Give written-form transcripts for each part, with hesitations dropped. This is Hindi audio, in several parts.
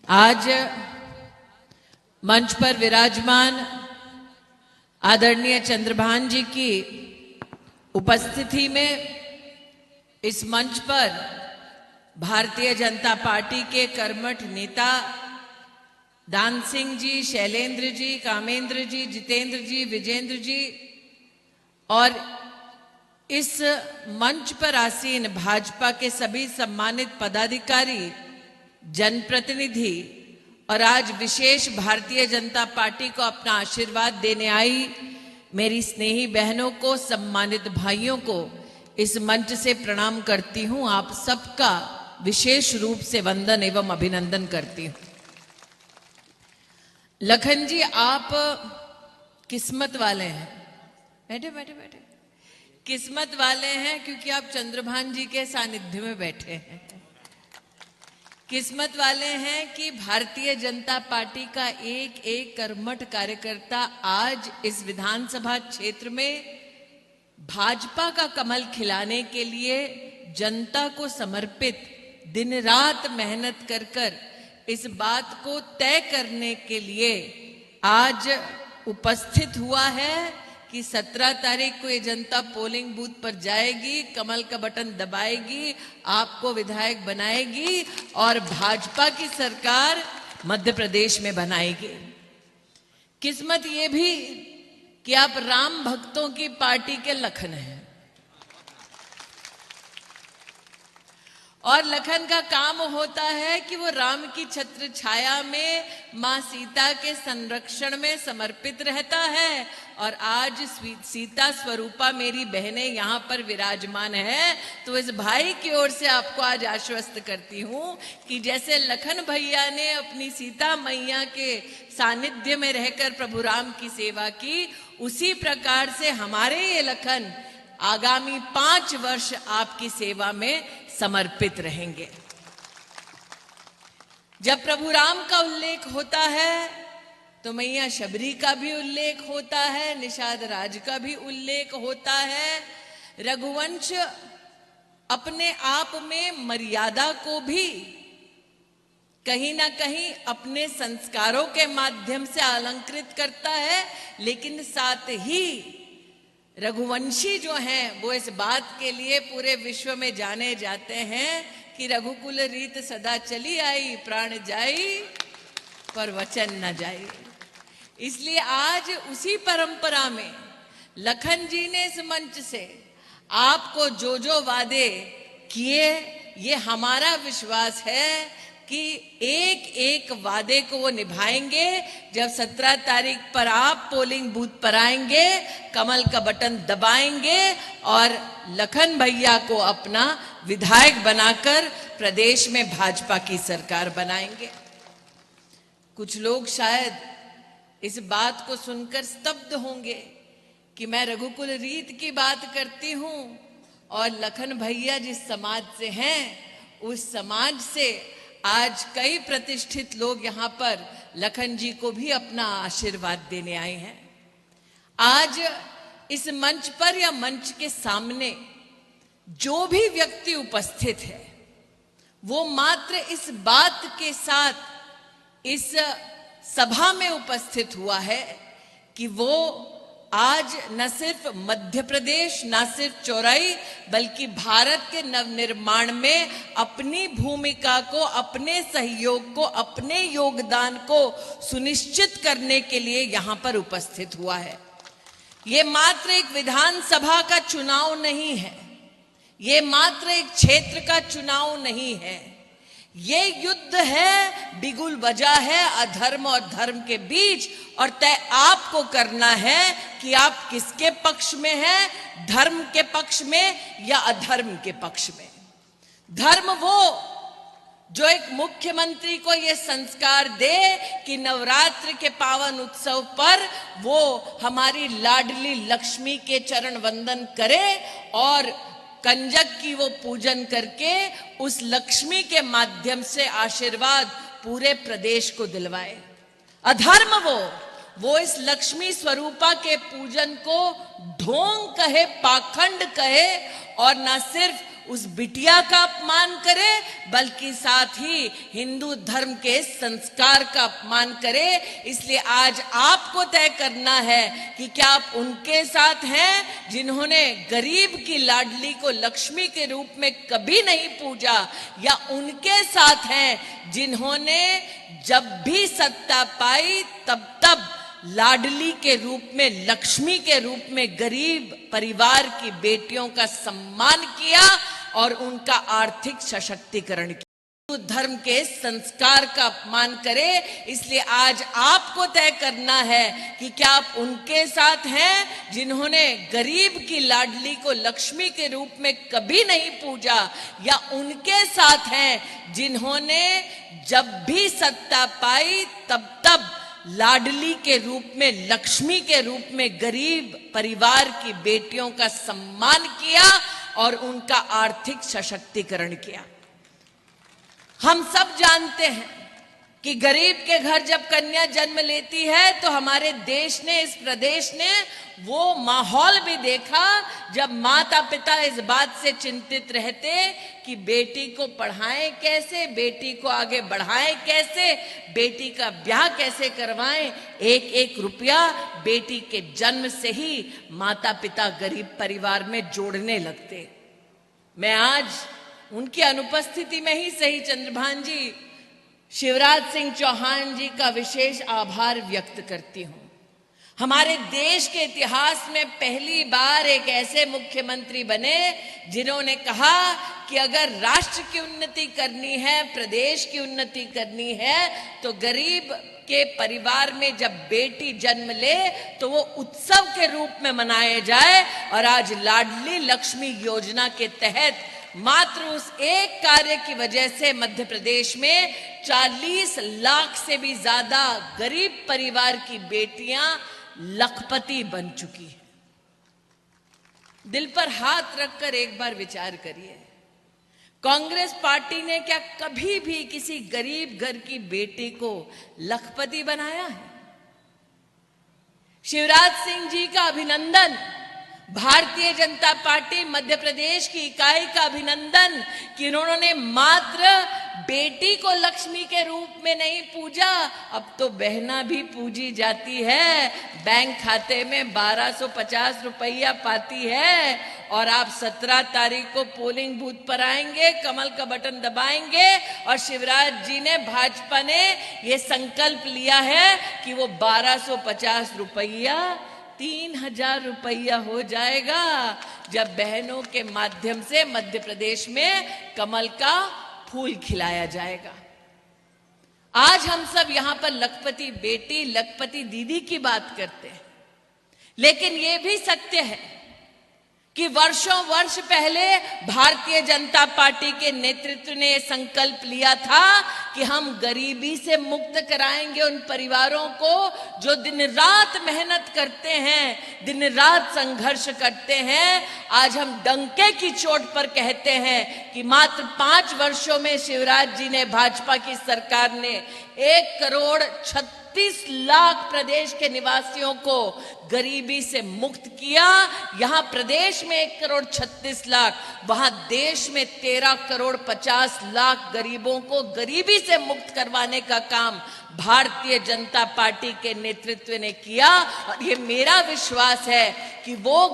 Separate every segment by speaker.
Speaker 1: आज मंच पर विराजमान आदरणीय चंद्रभान जी की उपस्थिति में इस मंच पर भारतीय जनता पार्टी के कर्मठ नेता दान सिंह जी, शैलेंद्र जी, कामेंद्र जी, जितेंद्र जी, विजेंद्र जी और इस मंच पर आसीन भाजपा के सभी सम्मानित पदाधिकारी, जनप्रतिनिधि और आज विशेष भारतीय जनता पार्टी को अपना आशीर्वाद देने आई मेरी स्नेही बहनों को, सम्मानित भाइयों को इस मंच से प्रणाम करती हूं। आप सबका विशेष रूप से वंदन एवं अभिनंदन करती हूं। लखन जी, आप किस्मत वाले हैं। बैठे बैठे बैठे। किस्मत वाले हैं क्योंकि आप चंद्रभान जी के सानिध्य में बैठे हैं। किस्मत वाले हैं कि भारतीय जनता पार्टी का एक एक कर्मठ कार्यकर्ता आज इस विधानसभा क्षेत्र में भाजपा का कमल खिलाने के लिए जनता को समर्पित दिन रात मेहनत कर कर इस बात को तय करने के लिए आज उपस्थित हुआ है कि 17 तारीख को ये जनता पोलिंग बूथ पर जाएगी, कमल का बटन दबाएगी, आपको विधायक बनाएगी और भाजपा की सरकार मध्य प्रदेश में बनाएगी। किस्मत ये भी कि आप राम भक्तों की पार्टी के लखन हैं और लखन का काम होता है कि वो राम की छत्र छाया में मां सीता के संरक्षण में समर्पित रहता है। और आज सीता स्वरूपा मेरी बहनें यहाँ पर विराजमान है, तो इस भाई की ओर से आपको आज आश्वस्त करती हूँ कि जैसे लखन भैया ने अपनी सीता मैया के सानिध्य में रहकर प्रभु राम की सेवा की, उसी प्रकार से हमारे ये लखन आगामी 5 वर्ष आपकी सेवा में समर्पित रहेंगे। जब प्रभु राम का उल्लेख होता है तो मैया शबरी का भी उल्लेख होता है, निषाद राज का भी उल्लेख होता है। रघुवंश अपने आप में मर्यादा को भी कहीं ना कहीं अपने संस्कारों के माध्यम से अलंकृत करता है, लेकिन साथ ही रघुवंशी जो हैं वो इस बात के लिए पूरे विश्व में जाने जाते हैं कि रघुकुल रीत सदा चली आई, प्राण जाई पर वचन न जाई। इसलिए आज उसी परंपरा में लखन जी ने इस मंच से आपको जो जो वादे किए, ये हमारा विश्वास है कि एक एक वादे को वो निभाएंगे। जब 17 तारीख पर आप पोलिंग बूथ पर आएंगे, कमल का बटन दबाएंगे और लखन भैया को अपना विधायक बनाकर प्रदेश में भाजपा की सरकार बनाएंगे। कुछ लोग शायद इस बात को सुनकर स्तब्ध होंगे कि मैं रघुकुल रीत की बात करती हूं और लखन भैया जिस समाज से हैं उस समाज से आज कई प्रतिष्ठित लोग यहां पर लखन जी को भी अपना आशीर्वाद देने आए हैं। आज इस मंच पर या मंच के सामने जो भी व्यक्ति उपस्थित है वो मात्र इस बात के साथ इस सभा में उपस्थित हुआ है कि वो आज न सिर्फ मध्य प्रदेश, न सिर्फ चौराई, बल्कि भारत के नवनिर्माण में अपनी भूमिका को, अपने सहयोग को, अपने योगदान को सुनिश्चित करने के लिए यहां पर उपस्थित हुआ है। ये मात्र एक विधानसभा का चुनाव नहीं है, ये मात्र एक क्षेत्र का चुनाव नहीं है, ये युद्ध है, बिगुल बजा है अधर्म और धर्म के बीच। और तय आपको करना है कि आप किसके पक्ष में हैं, धर्म के पक्ष में या अधर्म के पक्ष में। धर्म वो जो एक मुख्यमंत्री को ये संस्कार दे कि नवरात्र के पावन उत्सव पर वो हमारी लाडली लक्ष्मी के चरण वंदन करे और कंजक की वो पूजन करके उस लक्ष्मी के माध्यम से आशीर्वाद पूरे प्रदेश को दिलवाए। अधर्म वो इस लक्ष्मी स्वरूपा के पूजन को ढोंग कहे, पाखंड कहे और न सिर्फ उस बिटिया का अपमान करे, बल्कि साथ ही हिंदू धर्म के संस्कार का अपमान करे। इसलिए आज आपको तय करना है कि क्या आप उनके साथ हैं जिन्होंने गरीब की लाडली को लक्ष्मी के रूप में कभी नहीं पूजा, या उनके साथ हैं जिन्होंने जब भी सत्ता पाई तब लाडली के रूप में, लक्ष्मी के रूप में गरीब परिवार की बेटियों का सम्मान किया और उनका आर्थिक सशक्तिकरण किया, हिंदू धर्म के संस्कार का अपमान करे। इसलिए आज आपको तय करना है कि क्या आप उनके साथ हैं जिन्होंने गरीब की लाडली को लक्ष्मी के रूप में कभी नहीं पूजा, या उनके साथ हैं जिन्होंने जब भी सत्ता पाई तब लाडली के रूप में, लक्ष्मी के रूप में गरीब परिवार की बेटियों का सम्मान किया और उनका आर्थिक सशक्तिकरण किया। हम सब जानते हैं कि गरीब के घर जब कन्या जन्म लेती है तो हमारे देश ने, इस प्रदेश ने वो माहौल भी देखा जब माता पिता इस बात से चिंतित रहते कि बेटी को पढ़ाएं कैसे, बेटी को आगे बढ़ाएं कैसे, बेटी का ब्याह कैसे करवाएं। एक एक रुपया बेटी के जन्म से ही माता पिता गरीब परिवार में जोड़ने लगते। मैं आज उनकी अनुपस्थिति में ही सही चंद्रभान जी, शिवराज सिंह चौहान जी का विशेष आभार व्यक्त करती हूं। हमारे देश के इतिहास में पहली बार एक ऐसे मुख्यमंत्री बने जिन्होंने कहा कि अगर राष्ट्र की उन्नति करनी है, प्रदेश की उन्नति करनी है, तो गरीब के परिवार में जब बेटी जन्म ले तो वो उत्सव के रूप में मनाया जाए। और आज लाडली लक्ष्मी योजना के तहत मात्र उस एक कार्य की वजह से मध्य प्रदेश में 40 लाख से भी ज्यादा गरीब परिवार की बेटियां लखपति बन चुकी है। दिल पर हाथ रखकर एक बार विचार करिए, कांग्रेस पार्टी ने क्या कभी भी किसी गरीब घर की बेटी को लखपति बनाया है? शिवराज सिंह जी का अभिनंदन, भारतीय जनता पार्टी मध्य प्रदेश की इकाई का अभिनंदन कि उन्होंने मात्र बेटी को लक्ष्मी के रूप में नहीं पूजा, अब तो बहना भी पूजी जाती है। बैंक खाते में 1250 रुपया पाती है और आप 17 तारीख को पोलिंग बूथ पर आएंगे, कमल का बटन दबाएंगे और शिवराज जी ने, भाजपा ने ये संकल्प लिया है कि वो 1250 रुपया 3000 रुपया हो जाएगा जब बहनों के माध्यम से मध्य प्रदेश में कमल का फूल खिलाया जाएगा। आज हम सब यहां पर लखपति बेटी, लखपति दीदी की बात करते हैं, लेकिन यह भी सत्य है कि वर्षों वर्ष पहले भारतीय जनता पार्टी के नेतृत्व ने यह संकल्प लिया था कि हम गरीबी से मुक्त कराएंगे उन परिवारों को जो दिन रात मेहनत करते हैं, दिन रात संघर्ष करते हैं। आज हम डंके की चोट पर कहते हैं कि मात्र 5 वर्षों में शिवराज जी ने, भाजपा की सरकार ने 1,36,00,000 प्रदेश के निवासियों को गरीबी से मुक्त किया। यहां प्रदेश में 1,36,00,000, वहां देश में 13,50,00,000 गरीबों को गरीबी से मुक्त करवाने का काम भारतीय जनता पार्टी के नेतृत्व ने किया। और ये मेरा विश्वास है कि वो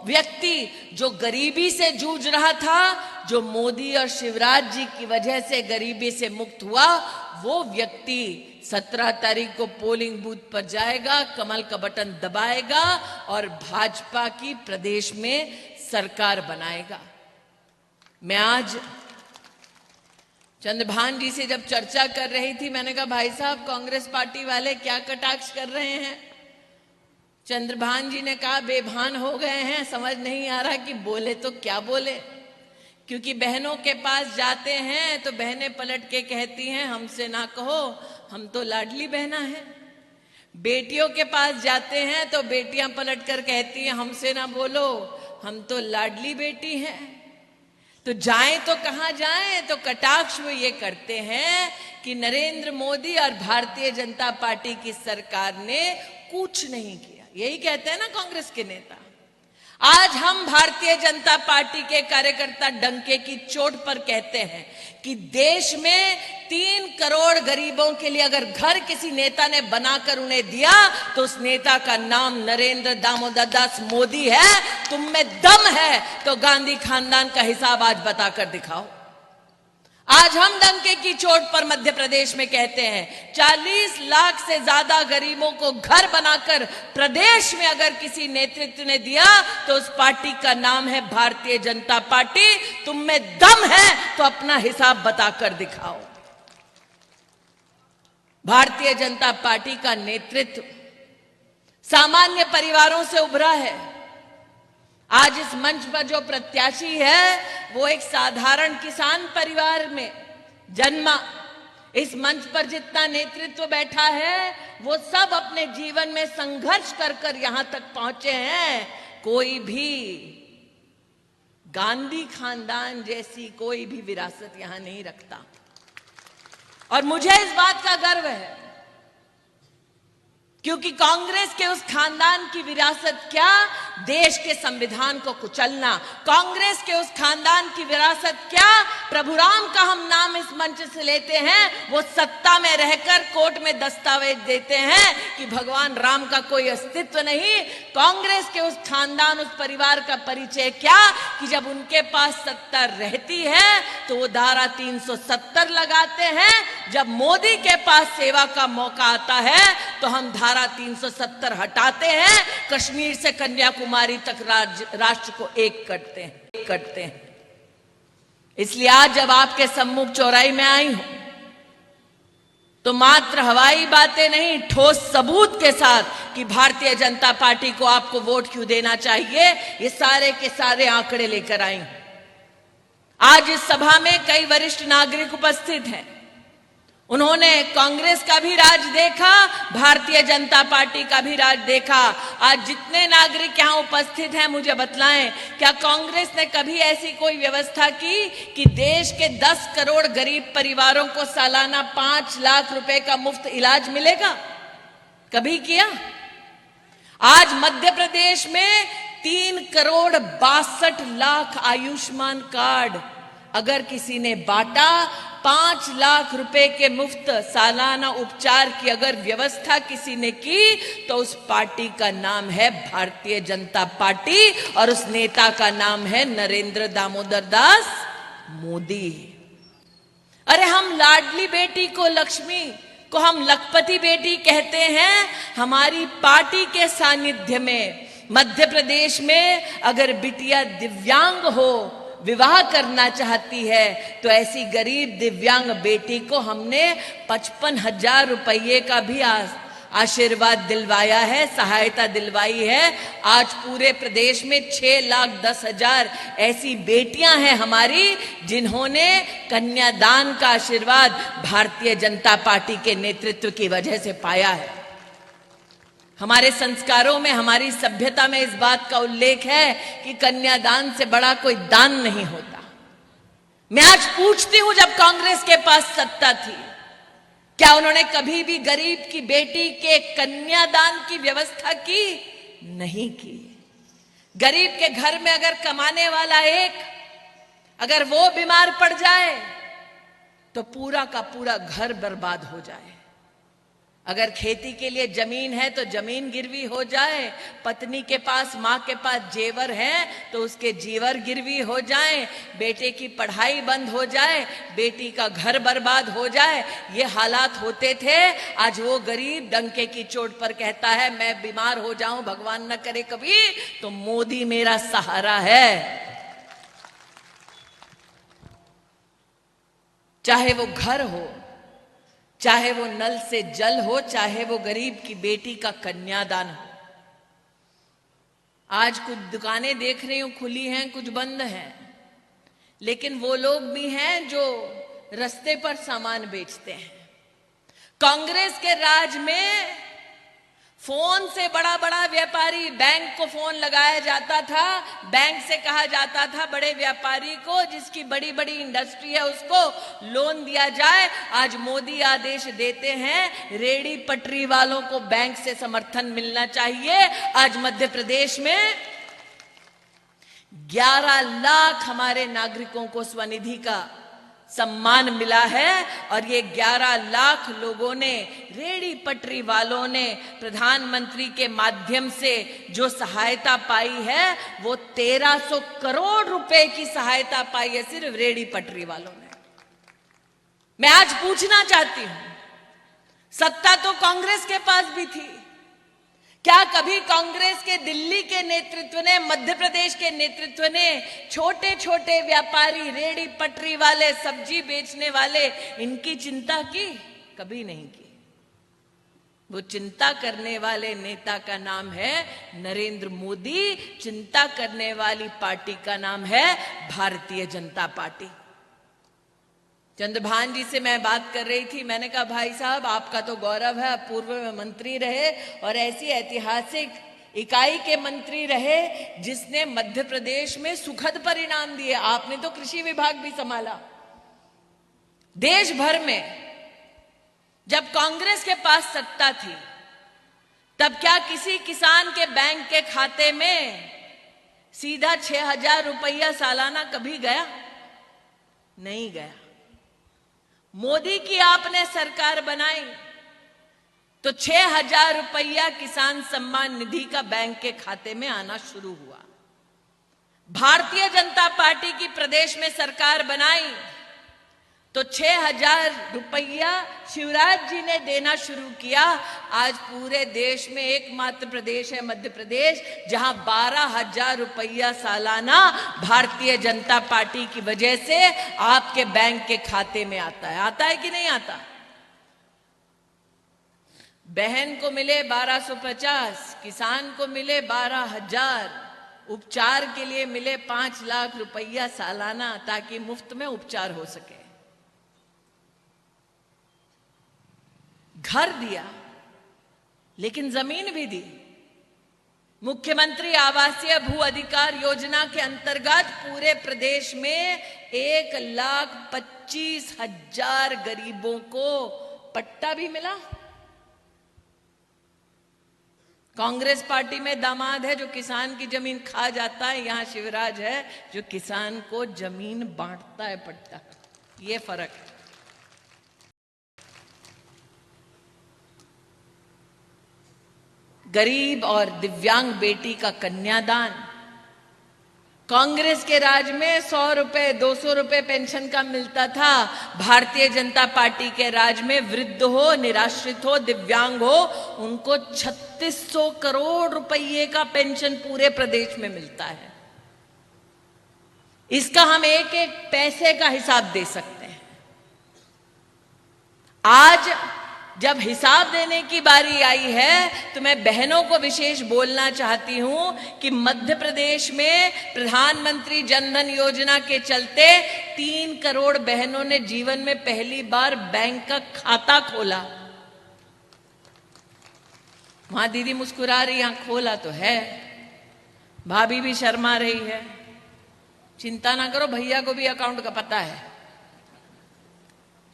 Speaker 1: व्यक्ति जो गरीबी से जूझ रहा था, जो मोदी और शिवराज जी की वजह से गरीबी से मुक्त हुआ, वो व्यक्ति 17 तारीख को पोलिंग बूथ पर जाएगा, कमल का बटन दबाएगा और भाजपा की प्रदेश में सरकार बनाएगा। मैं आज चंद्रभान जी से जब चर्चा कर रही थी, मैंने कहा भाई साहब कांग्रेस पार्टी वाले क्या कटाक्ष कर रहे हैं? चंद्रभान जी ने कहा बेभान हो गए हैं, समझ नहीं आ रहा कि बोले तो क्या बोले, क्योंकि बहनों के पास जाते हैं तो बहनें पलट के कहती हैं हमसे ना कहो, हम तो लाडली बहना है। बेटियों के पास जाते हैं तो बेटियां पलट कर कहती हैं हमसे ना बोलो, हम तो लाडली बेटी हैं। तो जाएं तो कहां जाएं? तो कटाक्ष वो ये करते हैं कि नरेंद्र मोदी और भारतीय जनता पार्टी की सरकार ने कुछ नहीं किया। यही कहते हैं ना कांग्रेस के नेता। आज हम भारतीय जनता पार्टी के कार्यकर्ता डंके की चोट पर कहते हैं कि देश में 3 करोड़ गरीबों के लिए अगर घर किसी नेता ने बनाकर उन्हें दिया तो उस नेता का नाम नरेंद्र दामोदर दास मोदी है। तुम में दम है तो गांधी खानदान का हिसाब आज बताकर दिखाओ। आज हम डंके की चोट पर मध्य प्रदेश में कहते हैं 40 लाख से ज्यादा गरीबों को घर बनाकर प्रदेश में अगर किसी नेतृत्व ने दिया तो उस पार्टी का नाम है भारतीय जनता पार्टी। तुम में दम है तो अपना हिसाब बताकर दिखाओ। भारतीय जनता पार्टी का नेतृत्व सामान्य परिवारों से उभरा है। आज इस मंच पर जो प्रत्याशी है वो एक साधारण किसान परिवार में जन्मा। इस मंच पर जितना नेतृत्व बैठा है वो सब अपने जीवन में संघर्ष कर कर यहां तक पहुंचे हैं। कोई भी गांधी खानदान जैसी कोई भी विरासत यहां नहीं रखता और मुझे इस बात का गर्व है क्योंकि कांग्रेस के उस खानदान की विरासत क्या, देश के संविधान को कुचलना। कांग्रेस के उस खानदान की विरासत क्या, प्रभु राम का हम नाम इस मंच से लेते हैं, वो सत्ता में रहकर कोर्ट में दस्तावेज देते हैं कि भगवान राम का कोई अस्तित्व नहीं। कांग्रेस के उस खानदान, उस परिवार का परिचय क्या कि जब उनके पास सत्ता रहती है तो वो धारा 370 लगाते हैं। जब मोदी के पास सेवा का मौका आता है तो हम धारा 370 हटाते हैं। कश्मीर से कन्याकुमारी तक राष्ट्र को एक करते हैं। इसलिए आज जब आपके सम्मुख चौराहे में आई हूं तो मात्र हवाई बातें नहीं, ठोस सबूत के साथ कि भारतीय जनता पार्टी को आपको वोट क्यों देना चाहिए, ये सारे के सारे आंकड़े लेकर आई हूं। आज इस सभा में कई वरिष्ठ नागरिक उपस्थित हैं। उन्होंने कांग्रेस का भी राज देखा, भारतीय जनता पार्टी का भी राज देखा। आज जितने नागरिक यहां उपस्थित हैं मुझे बतलाएं, क्या कांग्रेस ने कभी ऐसी कोई व्यवस्था की कि देश के 10 करोड़ गरीब परिवारों को सालाना 5 लाख रुपए का मुफ्त इलाज मिलेगा? कभी किया? आज मध्य प्रदेश में 3 करोड़ 62 लाख आयुष्मान कार्ड अगर किसी ने बांटा, 5 लाख रुपए के मुफ्त सालाना उपचार की अगर व्यवस्था किसी ने की तो उस पार्टी का नाम है भारतीय जनता पार्टी और उस नेता का नाम है नरेंद्र दामोदर दास मोदी। अरे हम लाडली बेटी को, लक्ष्मी को हम लखपति बेटी कहते हैं। हमारी पार्टी के सानिध्य में मध्य प्रदेश में अगर बिटिया दिव्यांग हो, विवाह करना चाहती है तो ऐसी गरीब दिव्यांग बेटी को हमने 55,000 रुपये का भी आशीर्वाद दिलवाया है, सहायता दिलवाई है। आज पूरे प्रदेश में 6,10,000 ऐसी बेटियां हैं हमारी जिन्होंने कन्यादान का आशीर्वाद भारतीय जनता पार्टी के नेतृत्व की वजह से पाया है। हमारे संस्कारों में, हमारी सभ्यता में इस बात का उल्लेख है कि कन्यादान से बड़ा कोई दान नहीं होता। मैं आज पूछती हूं, जब कांग्रेस के पास सत्ता थी, क्या उन्होंने कभी भी गरीब की बेटी के कन्यादान की व्यवस्था की? नहीं की। गरीब के घर में अगर कमाने वाला एक, अगर वो बीमार पड़ जाए तो पूरा का पूरा घर बर्बाद हो जाए। अगर खेती के लिए जमीन है तो जमीन गिरवी हो जाए, पत्नी के पास, माँ के पास जेवर है तो उसके जेवर गिरवी हो जाए, बेटे की पढ़ाई बंद हो जाए, बेटी का घर बर्बाद हो जाए, ये हालात होते थे। आज वो गरीब डंके की चोट पर कहता है मैं बीमार हो जाऊं, भगवान न करे कभी, तो मोदी मेरा सहारा है। चाहे वो घर हो, चाहे वो नल से जल हो, चाहे वो गरीब की बेटी का कन्यादान हो। आज कुछ दुकानें देख रही हूं खुली हैं, कुछ बंद हैं, लेकिन वो लोग भी हैं जो रास्ते पर सामान बेचते हैं। कांग्रेस के राज में फोन से बड़ा बड़ा व्यापारी, बैंक को फोन लगाया जाता था, बैंक से कहा जाता था बड़े व्यापारी को जिसकी बड़ी बड़ी इंडस्ट्री है उसको लोन दिया जाए। आज मोदी आदेश देते हैं रेडी पटरी वालों को बैंक से समर्थन मिलना चाहिए। आज मध्य प्रदेश में 11 लाख हमारे नागरिकों को स्वनिधि का सम्मान मिला है और ये 11 लाख लोगों ने, रेहड़ी पटरी वालों ने प्रधानमंत्री के माध्यम से जो सहायता पाई है वो 1300 करोड़ रुपए की सहायता पाई है सिर्फ रेहड़ी पटरी वालों ने। मैं आज पूछना चाहती हूं, सत्ता तो कांग्रेस के पास भी थी, क्या कभी कांग्रेस के दिल्ली के नेतृत्व ने, मध्य प्रदेश के नेतृत्व ने छोटे छोटे व्यापारी, रेहड़ी पटरी वाले, सब्जी बेचने वाले, इनकी चिंता की? कभी नहीं की। वो चिंता करने वाले नेता का नाम है नरेंद्र मोदी, चिंता करने वाली पार्टी का नाम है भारतीय जनता पार्टी। चंद्रभान जी से मैं बात कर रही थी, मैंने कहा भाई साहब आपका तो गौरव है, आप पूर्व में मंत्री रहे और ऐसी ऐतिहासिक इकाई के मंत्री रहे जिसने मध्य प्रदेश में सुखद परिणाम दिए। आपने तो कृषि विभाग भी संभाला। देश भर में जब कांग्रेस के पास सत्ता थी तब क्या किसी किसान के बैंक के खाते में सीधा 6,000 रुपया सालाना कभी गया? नहीं गया। मोदी की आपने सरकार बनाई तो 6,000 रुपया किसान सम्मान निधि का बैंक के खाते में आना शुरू हुआ। भारतीय जनता पार्टी की प्रदेश में सरकार बनाई तो 6,000 रुपया शिवराज जी ने देना शुरू किया। आज पूरे देश में एकमात्र प्रदेश है मध्य प्रदेश जहां 12,000 रुपया सालाना भारतीय जनता पार्टी की वजह से आपके बैंक के खाते में आता है। आता है कि नहीं आता? बहन को मिले 1250, किसान को मिले 12,000, उपचार के लिए मिले 5 लाख रुपया सालाना ताकि मुफ्त में उपचार हो सके। घर दिया लेकिन जमीन भी दी। मुख्यमंत्री आवासीय भू अधिकार योजना के अंतर्गत पूरे प्रदेश में 1,25,000 गरीबों को पट्टा भी मिला। कांग्रेस पार्टी में दामाद है जो किसान की जमीन खा जाता है, यहां शिवराज है जो किसान को जमीन बांटता है पट्टा। ये फर्क है। गरीब और दिव्यांग बेटी का कन्यादान। कांग्रेस के राज में 100 रुपए 200 रुपए पेंशन का मिलता था। भारतीय जनता पार्टी के राज में वृद्ध हो, निराश्रित हो, दिव्यांग हो, उनको 3600 करोड़ रुपए का पेंशन पूरे प्रदेश में मिलता है। इसका हम एक एक पैसे का हिसाब दे सकते हैं। आज जब हिसाब देने की बारी आई है तो मैं बहनों को विशेष बोलना चाहती हूं कि मध्य प्रदेश में प्रधानमंत्री जनधन योजना के चलते 3 करोड़ बहनों ने जीवन में पहली बार बैंक का खाता खोला। वहां दीदी मुस्कुरा रही, यहां खोला तो है। भाभी भी शर्मा रही है। चिंता ना करो, भैया को भी अकाउंट का पता है।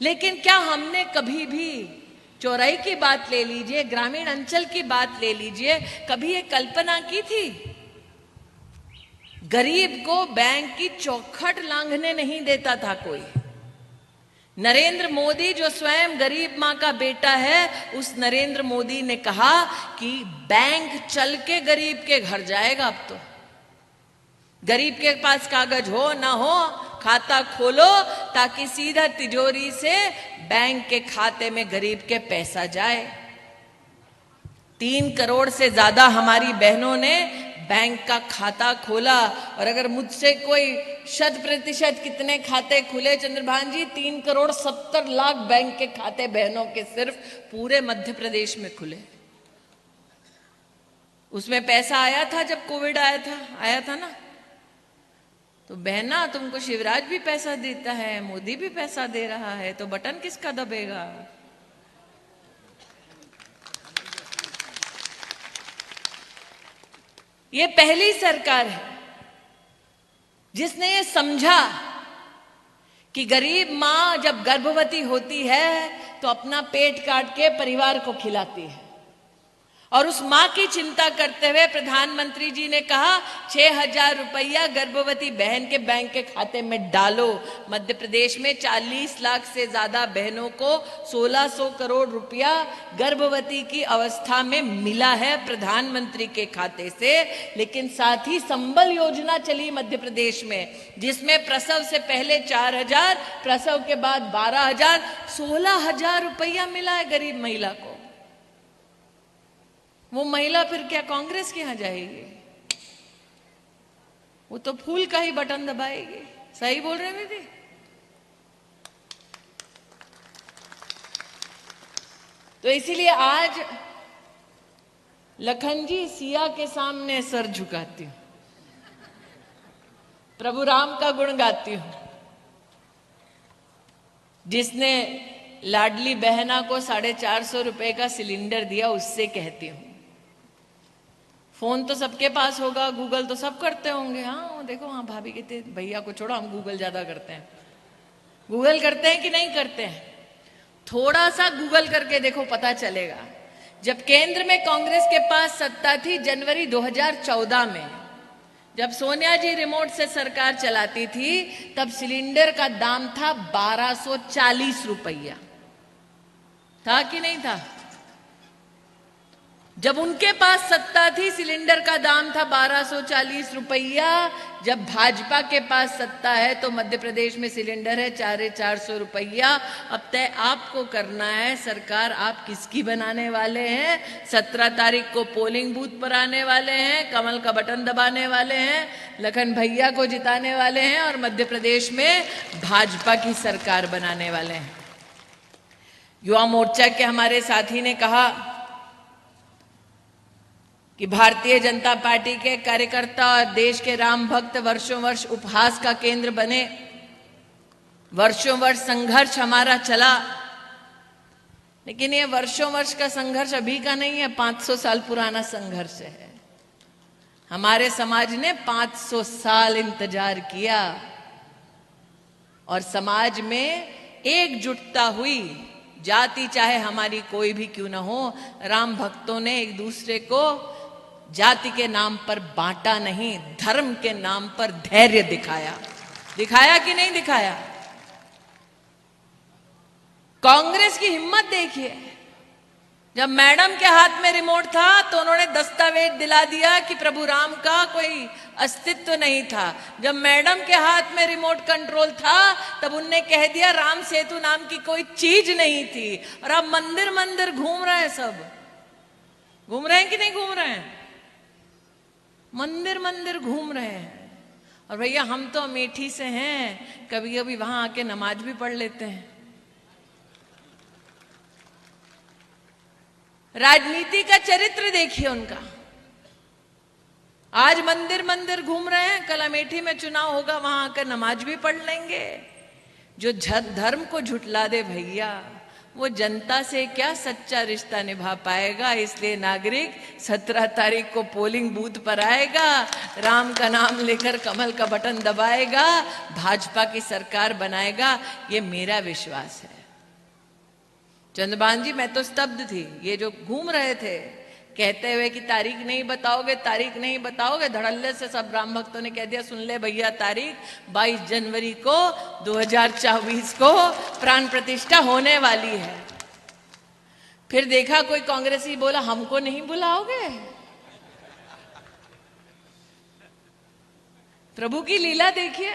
Speaker 1: लेकिन क्या हमने कभी भी चौराई की बात ले लीजिए, ग्रामीण अंचल की बात ले लीजिए, कभी ये कल्पना की थी गरीब को बैंक की चौखट लांघने नहीं देता था कोई? नरेंद्र मोदी जो स्वयं गरीब मां का बेटा है, उस नरेंद्र मोदी ने कहा कि बैंक चल के गरीब के घर जाएगा। अब तो गरीब के पास कागज हो ना हो, खाता खोलो ताकि सीधा तिजोरी से बैंक के खाते में गरीब के पैसा जाए। 3 करोड़ से ज्यादा हमारी बहनों ने बैंक का खाता खोला। और अगर मुझसे कोई 100% कितने खाते खुले चंद्रभान जी, 3 करोड़ 70 लाख बैंक के खाते बहनों के सिर्फ पूरे मध्य प्रदेश में खुले। उसमें पैसा आया था जब कोविड आया था ना, तो बहना तुमको शिवराज भी पैसा देता है, मोदी भी पैसा दे रहा है, तो बटन किसका दबेगा? ये पहली सरकार है जिसने ये समझा कि गरीब मां जब गर्भवती होती है तो अपना पेट काट के परिवार को खिलाती है, और उस मां की चिंता करते हुए प्रधानमंत्री जी ने कहा 6,000 रुपया गर्भवती बहन के बैंक के खाते में डालो। मध्य प्रदेश में 40 लाख से ज्यादा बहनों को 1600 करोड़ रुपया गर्भवती की अवस्था में मिला है प्रधानमंत्री के खाते से। लेकिन साथ ही संबल योजना चली मध्य प्रदेश में, जिसमें प्रसव से पहले 4,000, प्रसव के बाद 12,000, 16,000 रुपया मिला है गरीब महिला को। वो महिला फिर क्या कांग्रेस के यहां जाएगी? वो तो फूल का ही बटन दबाएगी। सही बोल रहे हैं दीदी? तो इसीलिए आज लखन जी सिया के सामने सर झुकाती हूं, प्रभु राम का गुण गाती हूं, जिसने लाडली बहना को 450 रुपए का सिलेंडर दिया, उससे कहती हूं। फोन तो सबके पास होगा, गूगल तो सब करते होंगे। हाँ देखो, हाँ भाभी कहते भैया को छोड़ो, हम गूगल ज्यादा करते हैं। गूगल करते हैं कि नहीं करते हैं? थोड़ा सा गूगल करके देखो, पता चलेगा। जब केंद्र में कांग्रेस के पास सत्ता थी, जनवरी 2014 में, जब सोनिया जी रिमोट से सरकार चलाती थी, तब सिलेंडर का दाम था 1240 रुपया। था कि नहीं था? जब उनके पास सत्ता थी, सिलेंडर का दाम था 1240 रुपया। जब भाजपा के पास सत्ता है तो मध्य प्रदेश में सिलेंडर है 450 रुपया। अब तय आपको करना है, सरकार आप किसकी बनाने वाले हैं? 17 तारीख को पोलिंग बूथ पर आने वाले हैं, कमल का बटन दबाने वाले हैं, लखन भैया को जिताने वाले हैं और मध्य प्रदेश में भाजपा की सरकार बनाने वाले हैं। युवा मोर्चा के हमारे साथी ने कहा कि भारतीय जनता पार्टी के कार्यकर्ता और देश के राम भक्त वर्षों वर्ष उपहास का केंद्र बने। वर्षों वर्ष संघर्ष हमारा चला, लेकिन ये वर्षों वर्ष का संघर्ष अभी का नहीं है, 500 साल पुराना संघर्ष है। हमारे समाज ने 500 साल इंतजार किया और समाज में एकजुटता हुई। जाति चाहे हमारी कोई भी क्यों ना हो, राम भक्तों ने एक दूसरे को जाति के नाम पर बांटा नहीं, धर्म के नाम पर धैर्य दिखाया। दिखाया कि नहीं दिखाया? कांग्रेस की हिम्मत देखिए। जब मैडम के हाथ में रिमोट था तो उन्होंने दस्तावेज दिला दिया कि प्रभु राम का कोई अस्तित्व नहीं था। जब मैडम के हाथ में रिमोट कंट्रोल था तब उनने कह दिया राम सेतु नाम की कोई चीज नहीं थी। और अब मंदिर मंदिर घूम रहे हैं, सब घूम रहे हैं कि नहीं घूम रहे हैं? मंदिर मंदिर घूम रहे हैं। और भैया हम तो अमेठी से हैं, कभी कभी वहां आके नमाज भी पढ़ लेते हैं। राजनीति का चरित्र देखिए उनका। आज मंदिर मंदिर घूम रहे हैं, कल अमेठी में चुनाव होगा, वहां आकर नमाज भी पढ़ लेंगे। जो धर्म को झुठला दे भैया, वो जनता से क्या सच्चा रिश्ता निभा पाएगा। इसलिए नागरिक 17 तारीख को पोलिंग बूथ पर आएगा, राम का नाम लेकर कमल का बटन दबाएगा, भाजपा की सरकार बनाएगा, ये मेरा विश्वास है। चंद्रभान जी, मैं तो स्तब्ध थी। ये जो घूम रहे थे कहते हुए कि तारीख नहीं बताओगे, तारीख नहीं बताओगे, धड़ल्ले से सब राम भक्तों ने कह दिया सुन ले भैया तारीख, 22 जनवरी को 2024 को प्राण प्रतिष्ठा होने वाली है। फिर देखा कोई कांग्रेसी बोला हमको नहीं बुलाओगे। प्रभु की लीला देखिए।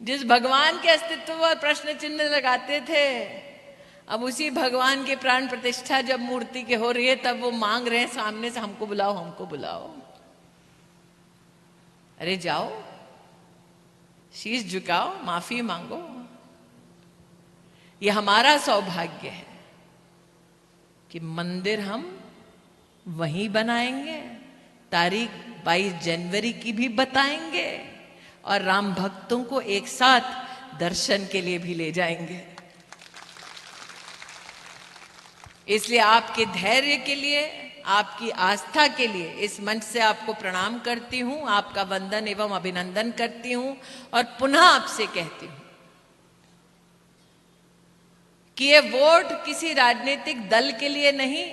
Speaker 1: जिस भगवान के अस्तित्व पर प्रश्न चिन्ह लगाते थे, अब उसी भगवान के प्राण प्रतिष्ठा जब मूर्ति के हो रही है तब वो मांग रहे हैं सामने से हमको बुलाओ, हमको बुलाओ। अरे जाओ, शीश झुकाओ, माफी मांगो। ये हमारा सौभाग्य है कि मंदिर हम वहीं बनाएंगे, तारीख 22 जनवरी की भी बताएंगे और राम भक्तों को एक साथ दर्शन के लिए भी ले जाएंगे। इसलिए आपके धैर्य के लिए, आपकी आस्था के लिए इस मंच से आपको प्रणाम करती हूं, आपका वंदन एवं अभिनंदन करती हूं और पुनः आपसे कहती हूं कि ये वोट किसी राजनीतिक दल के लिए नहीं,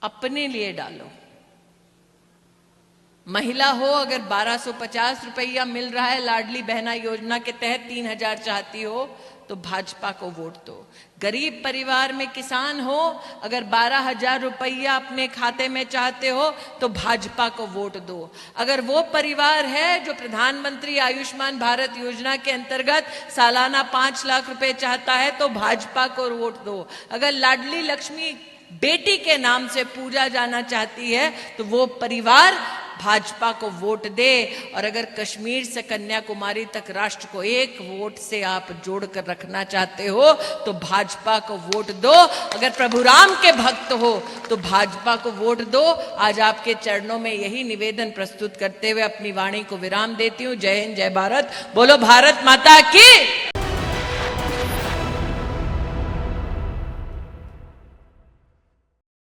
Speaker 1: अपने लिए डालो। महिला हो, अगर 1250 रुपया मिल रहा है लाडली बहना योजना के तहत, 3000 चाहती हो तो भाजपा को वोट दो। गरीब परिवार में किसान हो, अगर 12,000 रुपया अपने खाते में चाहते हो तो भाजपा को वोट दो। अगर वो परिवार है जो प्रधानमंत्री आयुष्मान भारत योजना के अंतर्गत सालाना 5 लाख रुपए चाहता है तो भाजपा को वोट दो। अगर लाडली लक्ष्मी बेटी के नाम से पूजा जाना चाहती है तो वो परिवार भाजपा को वोट दे। और अगर कश्मीर से कन्याकुमारी तक राष्ट्र को एक वोट से आप जोड़कर रखना चाहते हो तो भाजपा को वोट दो। अगर प्रभु राम के भक्त हो तो भाजपा को वोट दो। आज आपके चरणों में यही निवेदन प्रस्तुत करते हुए अपनी वाणी को विराम देती हूं। जय हिंद, जय भारत। बोलो भारत माता की।